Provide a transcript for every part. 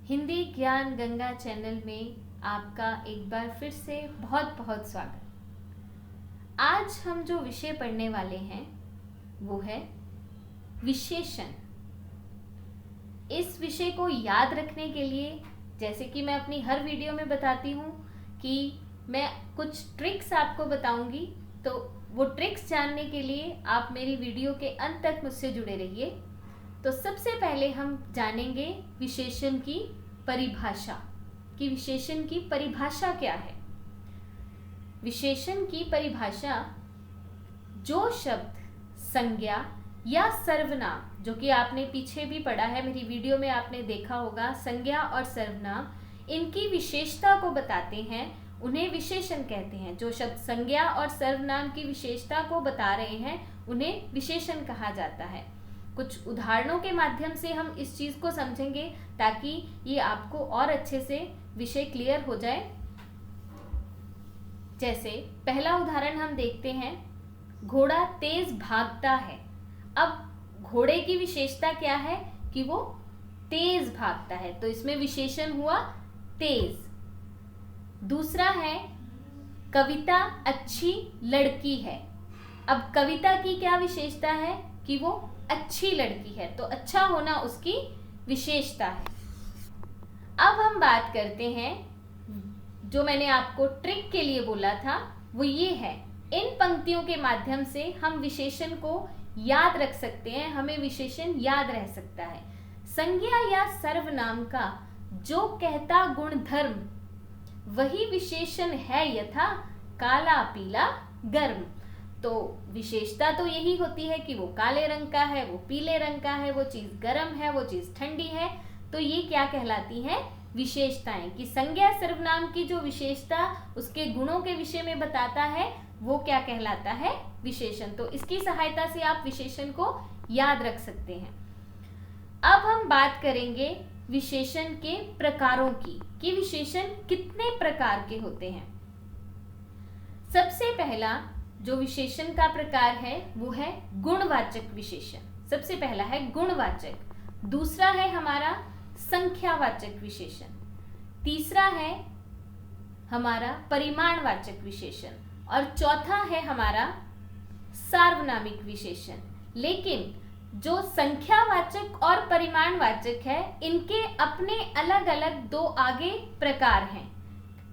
हिंदी ज्ञान गंगा चैनल में आपका एक बार फिर से बहुत बहुत स्वागत। आज हम जो विषय पढ़ने वाले हैं वो है विशेषण। इस विषय को याद रखने के लिए, जैसे कि मैं अपनी हर वीडियो में बताती हूँ कि मैं कुछ ट्रिक्स आपको बताऊंगी, तो वो ट्रिक्स जानने के लिए आप मेरी वीडियो के अंत तक मुझसे जुड़े रहिए। तो सबसे पहले हम जानेंगे विशेषण की परिभाषा कि विशेषण की परिभाषा क्या है। विशेषण की परिभाषा जो शब्द संज्ञा या सर्वनाम, जो कि आपने पीछे भी पढ़ा है, मेरी वीडियो में आपने देखा होगा, संज्ञा और सर्वनाम इनकी विशेषता को बताते हैं, उन्हें विशेषण कहते हैं। जो शब्द संज्ञा और सर्वनाम की विशेषता को बता रहे हैं उन्हें विशेषण कहा जाता है। कुछ उदाहरणों के माध्यम से हम इस चीज को समझेंगे ताकि ये आपको और अच्छे से विषय क्लियर हो जाए। जैसे पहला उदाहरण हम देखते हैं, घोड़ा तेज भागता है। अब घोड़े की विशेषता क्या है कि वो तेज भागता है, तो इसमें विशेषण हुआ तेज। दूसरा है कविता अच्छी लड़की है। अब कविता की क्या विशेषता है कि वो अच्छी लड़की है, तो अच्छा होना उसकी विशेषता है। अब हम बात करते हैं, जो मैंने आपको ट्रिक के लिए बोला था वो ये है, इन पंक्तियों के माध्यम से हम विशेषण को याद रख सकते हैं, हमें विशेषण याद रह सकता है। संज्ञा या सर्वनाम का जो कहता गुण धर्म वही विशेषण है, यथा काला पीला गर्म। तो विशेषता तो यही होती है कि वो काले रंग का है, वो पीले रंग का है, वो चीज गर्म है, वो चीज ठंडी है। तो ये क्या कहलाती हैं? विशेषताएं। कि संज्ञा सर्वनाम की जो विशेषता उसके गुणों के विषय में बताता है वो क्या कहलाता है? विशेषण। तो इसकी सहायता से आप विशेषण को याद रख सकते हैं। अब हम बात करेंगे विशेषण के प्रकारों की, कि विशेषण कितने प्रकार के होते हैं। सबसे पहला जो विशेषण का प्रकार है वो है गुणवाचक विशेषण। सबसे पहला है गुणवाचक, दूसरा है हमारा संख्यावाचक विशेषण, तीसरा है हमारा परिमाणवाचक विशेषण और चौथा है हमारा सार्वनामिक विशेषण। लेकिन जो संख्यावाचक और परिमाणवाचक है इनके अपने अलग अलग दो आगे प्रकार हैं।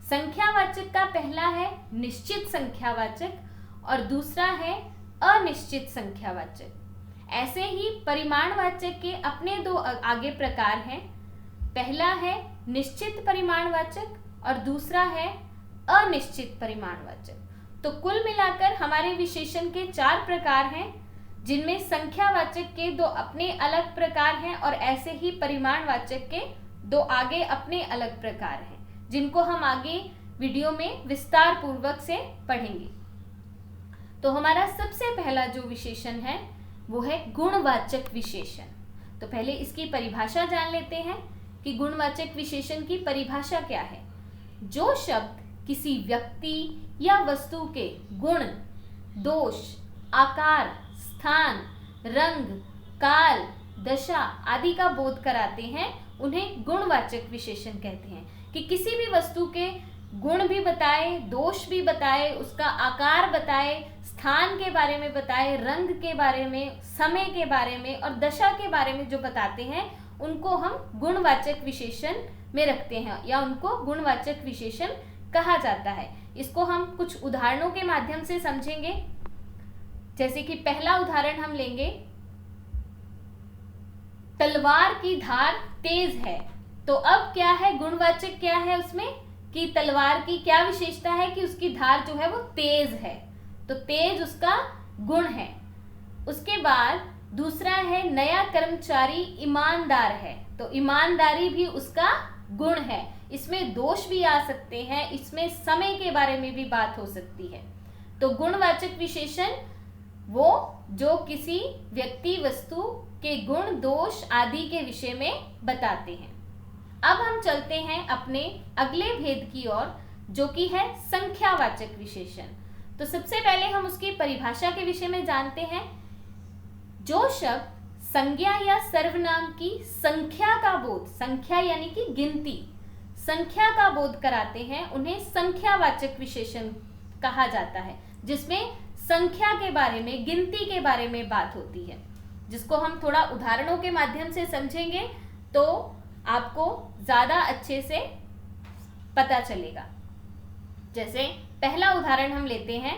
संख्यावाचक का पहला है निश्चित संख्यावाचक और दूसरा है अनिश्चित संख्यावाचक। ऐसे ही परिमाणवाचक के अपने दो आगे प्रकार हैं, पहला है निश्चित परिमाणवाचक और दूसरा है अनिश्चित परिमाणवाचक। तो कुल मिलाकर हमारे विशेषण के 4 प्रकार हैं, जिनमें संख्यावाचक के 2 अपने अलग प्रकार हैं और ऐसे ही परिमाणवाचक के 2 आगे अपने अलग प्रकार हैं, जिनको हम आगे वीडियो में विस्तार पूर्वक से पढ़ेंगे। तो हमारा सबसे पहला जो विशेषण है वो है गुणवाचक विशेषण। तो पहले इसकी परिभाषा जान लेते हैं कि गुणवाचक विशेषण की परिभाषा क्या है। जो शब्द किसी व्यक्ति या वस्तु के गुण, दोष, आकार, स्थान, रंग, काल, दशा आदि का बोध कराते हैं उन्हें गुणवाचक विशेषण कहते हैं। कि किसी भी वस्तु के गुण भी बताए, दोष भी बताए, उसका आकार बताए, स्थान के बारे में बताए, रंग के बारे में, समय के बारे में और दशा के बारे में जो बताते हैं उनको हम गुणवाचक विशेषण में रखते हैं या उनको गुणवाचक विशेषण कहा जाता है। इसको हम कुछ उदाहरणों के माध्यम से समझेंगे। जैसे कि पहला उदाहरण हम लेंगे, तलवार की धार तेज है। तो अब क्या है, गुणवाचक क्या है उसमें कि तलवार की क्या विशेषता है कि उसकी धार जो है वो तेज है, तो तेज उसका गुण है। उसके बाद दूसरा है नया कर्मचारी ईमानदार है, तो ईमानदारी भी उसका गुण है। इसमें दोष भी आ सकते हैं, इसमें समय के बारे में भी बात हो सकती है। तो गुणवाचक विशेषण वो जो किसी व्यक्ति, वस्तु के गुण, दोष आदि के विषय में बताते हैं। अब हम चलते हैं अपने अगले भेद की ओर, जो कि है संख्यावाचक विशेषण। तो सबसे पहले हम उसकी परिभाषा के विषय में जानते हैं। जो शब्द संज्ञा या सर्वनाम की संख्या का बोध, संख्या यानी कि गिनती, संख्या का बोध कराते हैं, उन्हें संख्यावाचक विशेषण कहा जाता है, जिसमें संख्या के बारे में, गिनती के बारे में बात होती है, जिसको हम थोड़ा उदाहरणों के माध्यम से समझेंगे तो आपको ज्यादा अच्छे से पता चलेगा। जैसे पहला उदाहरण हम लेते हैं,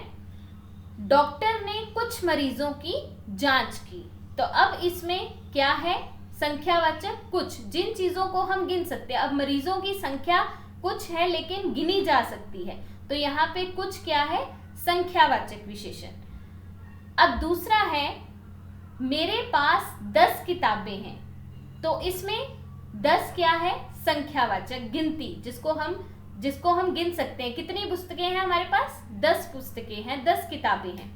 डॉक्टर ने कुछ मरीजों की जांच की। तो अब इसमें क्या है, संख्यावाचक कुछ, जिन चीजों को हम गिन सकते हैं। अब मरीजों की संख्या कुछ है लेकिन गिनी जा सकती है, तो यहाँ पे कुछ क्या है, संख्यावाचक विशेषण। अब दूसरा है, मेरे पास 10 किताबें हैं। तो इसमें 10 क्या है, संख्यावाचक, गिनती, जिसको हम गिन सकते हैं। कितनी पुस्तकें हैं हमारे पास, 10 पुस्तकें हैं, 10 किताबें हैं।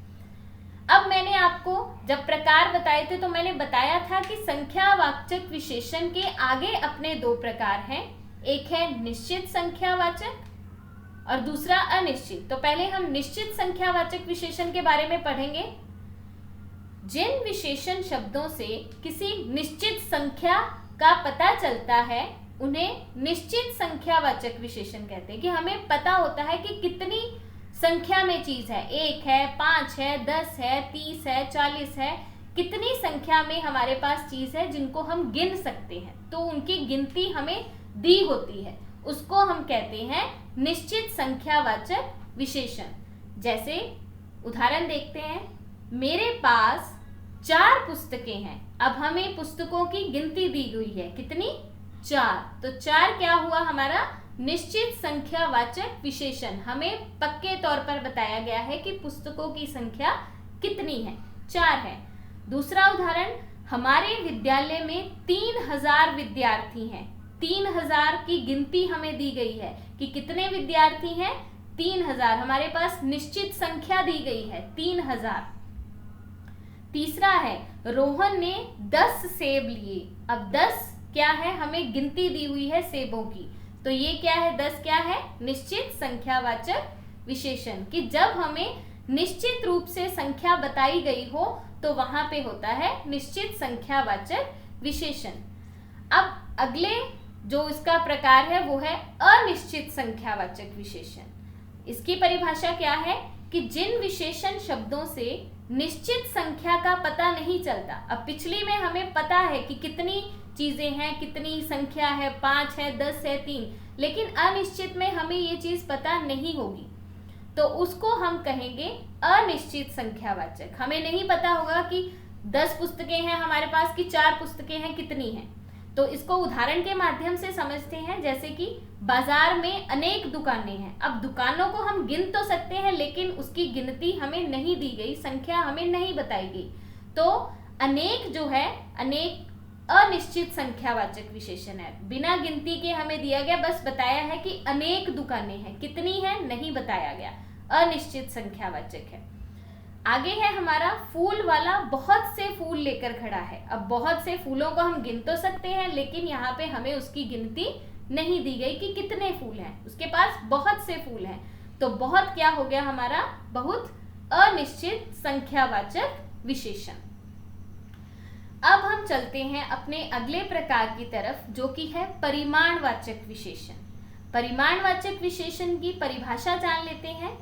अब मैंने आपको जब प्रकार बताए थे तो मैंने बताया था कि संख्यावाचक विशेषण के आगे अपने 2 प्रकार हैं, एक है निश्चित संख्यावाचक और दूसरा अनिश्चित। तो पहले हम निश्चित संख्यावाचक विशेषण के बारे में पढ़ेंगे। जिन विशेषण शब्दों से किसी निश्चित संख्या का पता चलता है उन्हें निश्चित संख्यावाचक विशेषण कहते हैं, कि हमें पता होता है कि कितनी संख्या में चीज है, 1 है, 5 है, 10 है, 30 है, 40 है, कितनी संख्या में हमारे पास चीज है जिनको हम गिन सकते हैं, तो उनकी गिनती हमें दी होती है, उसको हम कहते हैं निश्चित संख्यावाचक विशेषण। जैसे उदाहरण देखते हैं, मेरे पास 4 पुस्तकें हैं। अब हमें पुस्तकों की गिनती दी हुई है, कितनी, 4। तो 4 क्या हुआ हमारा, निश्चित संख्यावाचक विशेषण। हमें पक्के तौर पर बताया गया है कि पुस्तकों की संख्या कितनी है, 4 है। दूसरा उदाहरण, हमारे विद्यालय में 3000 विद्यार्थी हैं। 3000 की गिनती हमें दी गई है कि कितने विद्यार्थी हैं, 3000, हमारे पास निश्चित संख्या दी गई है 3000। तीसरा है, रोहन ने 10 सेब लिए। अब 10 क्या है, हमें गिनती दी हुई है सेबों की, तो ये क्या है, 10 क्या है, निश्चित संख्यावाचक विशेषण, कि जब हमें निश्चित रूप से संख्या बताई गई हो तो वहां पे होता है निश्चित संख्यावाचक विशेषण। अब अगले जो इसका प्रकार है वो है अनिश्चित संख्यावाचक विशेषण। इसकी परिभाषा क्या है कि जिन विशेषण शब्दों से निश्चित संख्या का पता नहीं चलता। अब पिछली में हमें पता है कि कितनी चीजें हैं, कितनी संख्या है, 5 है, 10 है, 3, लेकिन अनिश्चित में हमें ये चीज पता नहीं होगी, तो उसको हम कहेंगे अनिश्चित संख्यावाचक। हमें नहीं पता होगा कि 10 पुस्तकें हैं हमारे पास, कि 4 पुस्तकें हैं, कितनी हैं। तो इसको उदाहरण के माध्यम से समझते हैं, जैसे कि बाजार में अनेक दुकानें हैं। अब दुकानों को हम गिन तो सकते हैं लेकिन उसकी गिनती हमें नहीं दी गई, संख्या हमें नहीं बताई गई, तो अनेक जो है, अनेक अनिश्चित संख्यावाचक विशेषण है। बिना गिनती के हमें दिया गया, बस बताया है कि अनेक दुकानें हैं, कितनी है नहीं बताया गया, अनिश्चित संख्यावाचक है। आगे है हमारा, फूल वाला बहुत से फूल लेकर खड़ा है। अब बहुत से फूलों को हम गिन तो सकते हैं लेकिन यहाँ पे हमें उसकी गिनती नहीं दी गई कि कितने फूल हैं, उसके पास बहुत से फूल हैं, तो बहुत क्या हो गया हमारा, बहुत अनिश्चित संख्यावाचक विशेषण। अब हम चलते हैं अपने अगले प्रकार की तरफ, जो कि है परिमाणवाचक विशेषण। परिमाणवाचक विशेषण की परिभाषा जान लेते हैं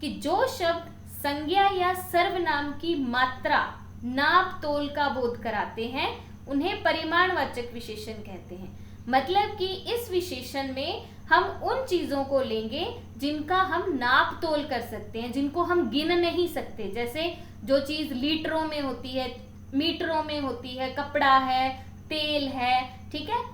कि जो शब्द संज्ञा या सर्वनाम की मात्रा, नाप तोल का बोध कराते हैं उन्हें परिमाणवाचक विशेषण कहते हैं। मतलब कि इस विशेषण में हम उन चीजों को लेंगे जिनका हम नाप तोल कर सकते हैं, जिनको हम गिन नहीं सकते। जैसे जो चीज लीटरों में होती है, मीटरों में होती है, कपड़ा है, तेल है, ठीक है,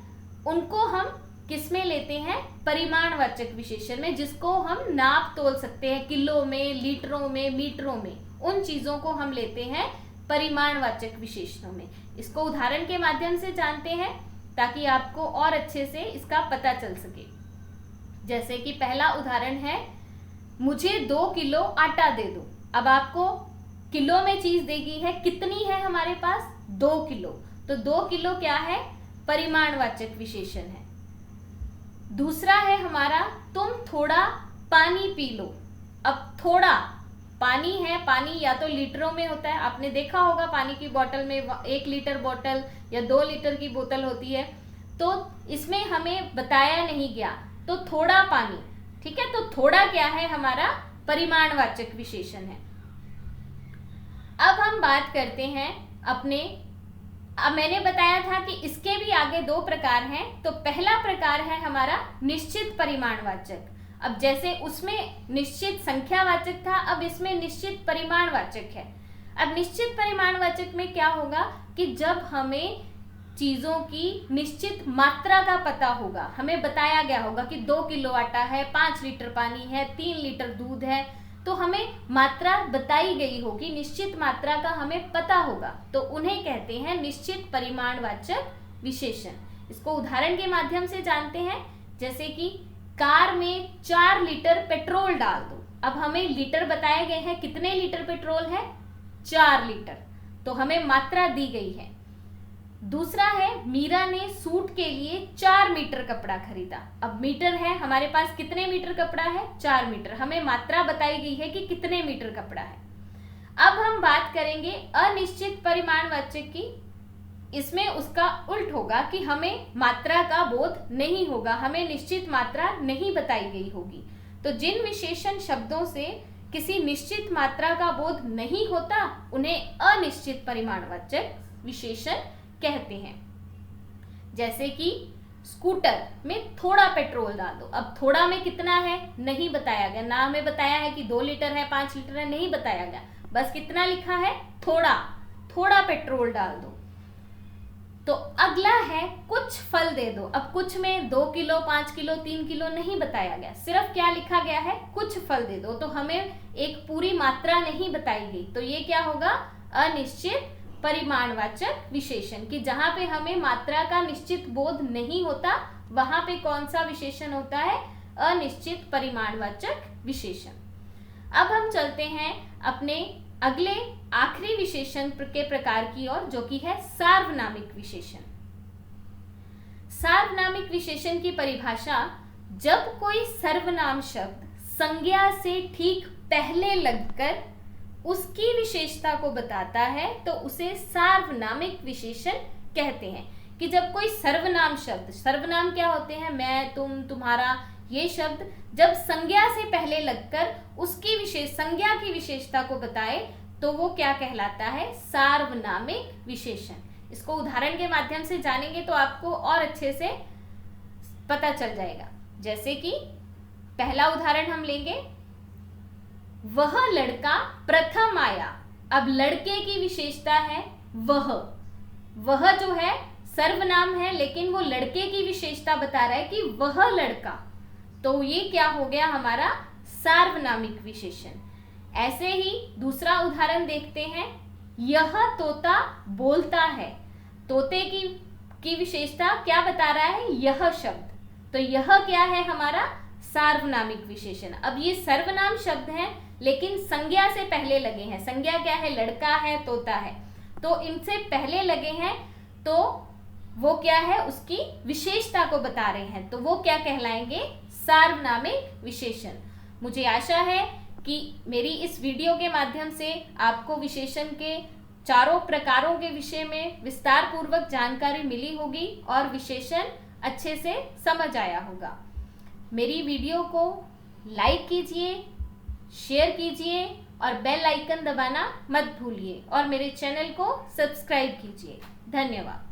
उनको हम किस में लेते हैं, परिमाणवाचक विशेषण में, जिसको हम नाप तोल सकते हैं, किलो में, लीटरों में, मीटरों में, उन चीजों को हम लेते हैं परिमाणवाचक विशेषणों में। इसको उदाहरण के माध्यम से जानते हैं ताकि आपको और अच्छे से इसका पता चल सके। जैसे कि पहला उदाहरण है, मुझे 2 किलो आटा दे दो। अब आपको किलो में चीज देगी है, कितनी है हमारे पास, 2 किलो, तो 2 किलो क्या है, परिमाणवाचक विशेषण है। दूसरा है हमारा, तुम थोड़ा पानी पी लो। अब थोड़ा पानी है, पानी या तो लीटरों में होता है, आपने देखा होगा पानी की बोतल में 1 लीटर बोतल या 2 लीटर की बोतल होती है, तो इसमें हमें बताया नहीं गया तो थोड़ा पानी, ठीक है। तो थोड़ा क्या है, हमारा परिमाणवाचक विशेषण है। अब हम बात करते हैं अपने, अब मैंने बताया था कि इसके भी आगे 2 प्रकार हैं। तो पहला प्रकार है हमारा निश्चित परिमाणवाचक। अब जैसे उसमें निश्चित संख्यावाचक था, अब इसमें निश्चित परिमाणवाचक है। अब निश्चित परिमाणवाचक में क्या होगा कि जब हमें चीजों की निश्चित मात्रा का पता होगा, हमें बताया गया होगा कि 2 किलो आटा है, 5 लीटर पानी है, 3 लीटर दूध है, तो हमें मात्रा बताई गई होगी, निश्चित मात्रा का हमें पता होगा, तो उन्हें कहते हैं निश्चित परिमाणवाचक विशेषण। इसको उदाहरण के माध्यम से जानते हैं, जैसे कि कार में 4 लीटर पेट्रोल डाल दो। अब हमें लीटर बताए गए हैं, कितने लीटर पेट्रोल है, 4 लीटर, तो हमें मात्रा दी गई है। दूसरा है, मीरा ने सूट के लिए 4 मीटर कपड़ा खरीदा। अब मीटर है हमारे पास, कितने मीटर कपड़ा है, 4 मीटर, हमें मात्रा बताई गई है कि कितने मीटर कपड़ा है। अब हम बात करेंगे अनिश्चित परिमाणवाचक की। इसमें उसका उल्ट होगा कि हमें मात्रा का बोध नहीं होगा, हमें निश्चित मात्रा नहीं बताई गई होगी। तो जिन विशेषण शब्दों से किसी निश्चित मात्रा का बोध नहीं होता, उन्हें अनिश्चित परिमाणवाचक विशेषण कहते हैं। जैसे कि स्कूटर में थोड़ा पेट्रोल डाल दो। अब थोड़ा में कितना है नहीं बताया गया, ना हमें बताया है कि 2 लीटर है, 5 लीटर है, नहीं बताया गया, बस कितना लिखा है, थोड़ा, थोड़ा पेट्रोल डाल दो। तो अगला है कुछ फल दे दो। अब कुछ में 2 किलो, 5 किलो, 3 किलो नहीं बताया गया, सिर्फ क्या लिखा गया है, कुछ फल दे दो, तो हमें एक पूरी मात्रा नहीं बताई गई। तो ये क्या होगा, अनिश्चित परिमाणवाचक विशेषण, कि जहां पे हमें मात्रा का निश्चित बोध नहीं होता, वहां पे कौन सा विशेषण होता है, अनिश्चित परिमाणवाचक विशेषण। अब हम चलते हैं अपने अगले आखिरी विशेषण के प्रकार की ओर, जो कि है सार्वनामिक विशेषण। सार्वनामिक विशेषण की परिभाषा, जब कोई सर्वनाम शब्द संज्ञा से ठीक पहले लगकर उसकी विशेषता को बताता है, तो उसे सार्वनामिक विशेषण कहते हैं। कि जब कोई सर्वनाम शब्द, सर्वनाम क्या होते हैं, मैं, तुम, तुम्हारा, ये शब्द जब संज्ञा से पहले लगकर उसकी संज्ञा की विशेषता को बताए, तो वो क्या कहलाता है, सार्वनामिक विशेषण। इसको उदाहरण के माध्यम से जानेंगे तो आपको और अच्छे से पता चल जाएगा। जैसे कि पहला उदाहरण हम लेंगे, वह लड़का प्रथम आया। अब लड़के की विशेषता है वह जो है सर्वनाम है, लेकिन वो लड़के की विशेषता बता रहा है कि वह लड़का, तो ये क्या हो गया हमारा सार्वनामिक विशेषण। ऐसे ही दूसरा उदाहरण देखते हैं, यह तोता बोलता है। तोते की विशेषता क्या बता रहा है, यह शब्द, तो यह क्या है हमारा सार्वनामिक विशेषण। अब ये सर्वनाम शब्द हैं, लेकिन संज्ञा से पहले लगे हैं। संज्ञा क्या है, लड़का है, तोता है, तो इनसे पहले लगे हैं, तो वो क्या है, उसकी विशेषता को बता रहे हैं, तो वो क्या कहलाएंगे, सार्वनामिक विशेषण। मुझे आशा है कि मेरी इस वीडियो के माध्यम से आपको विशेषण के चारों प्रकारों के विषय में विस्तार पूर्वक जानकारी मिली होगी और विशेषण अच्छे से समझ आया होगा। मेरी वीडियो को लाइक कीजिए, शेयर कीजिए और बेल आइकन दबाना मत भूलिए और मेरे चैनल को सब्सक्राइब कीजिए। धन्यवाद।